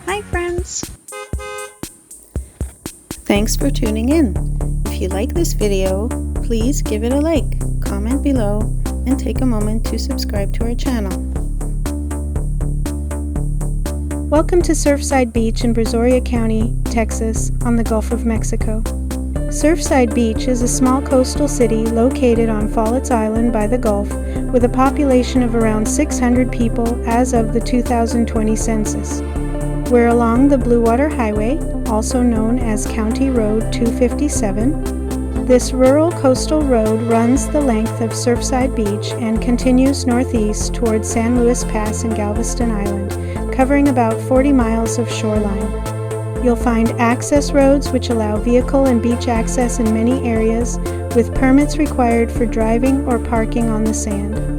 Hi friends! Thanks for tuning in. If you like this video, please give it a like, comment below, and take a moment to subscribe to our channel. Welcome to Surfside Beach in Brazoria County, Texas, on the Gulf of Mexico. Surfside Beach is a small coastal city located on Follets Island by the Gulf, with a population of around 600 people as of the 2020 census. We're along the Bluewater Highway, also known as County Road 257. This rural coastal road runs the length of Surfside Beach and continues northeast towards San Luis Pass and Galveston Island, covering about 40 miles of shoreline. You'll find access roads which allow vehicle and beach access in many areas, with permits required for driving or parking on the sand.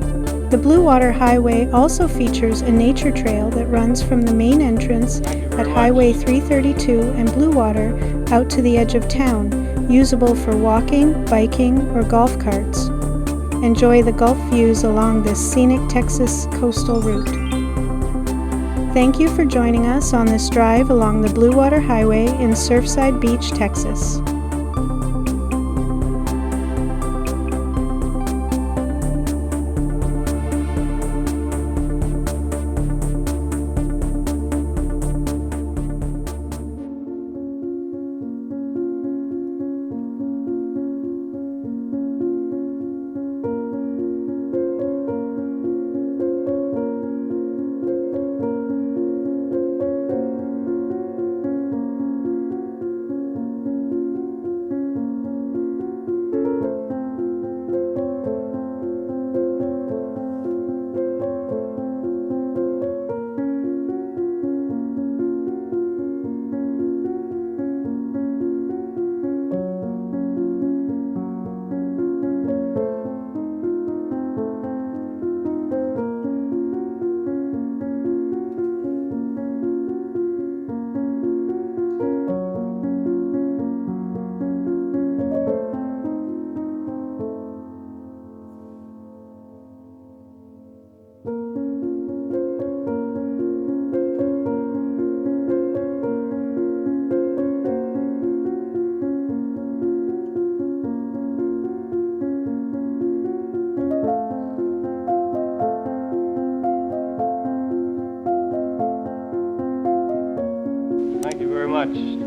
The Bluewater Highway also features a nature trail that runs from the main entrance at Highway 332 and Bluewater out to the edge of town, usable for walking, biking, or golf carts. Enjoy the Gulf views along this scenic Texas coastal route. Thank you for joining us on this drive along the Bluewater Highway in Surfside Beach, Texas. Thank you very much.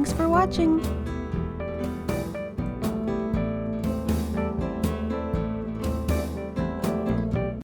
Thanks for watching!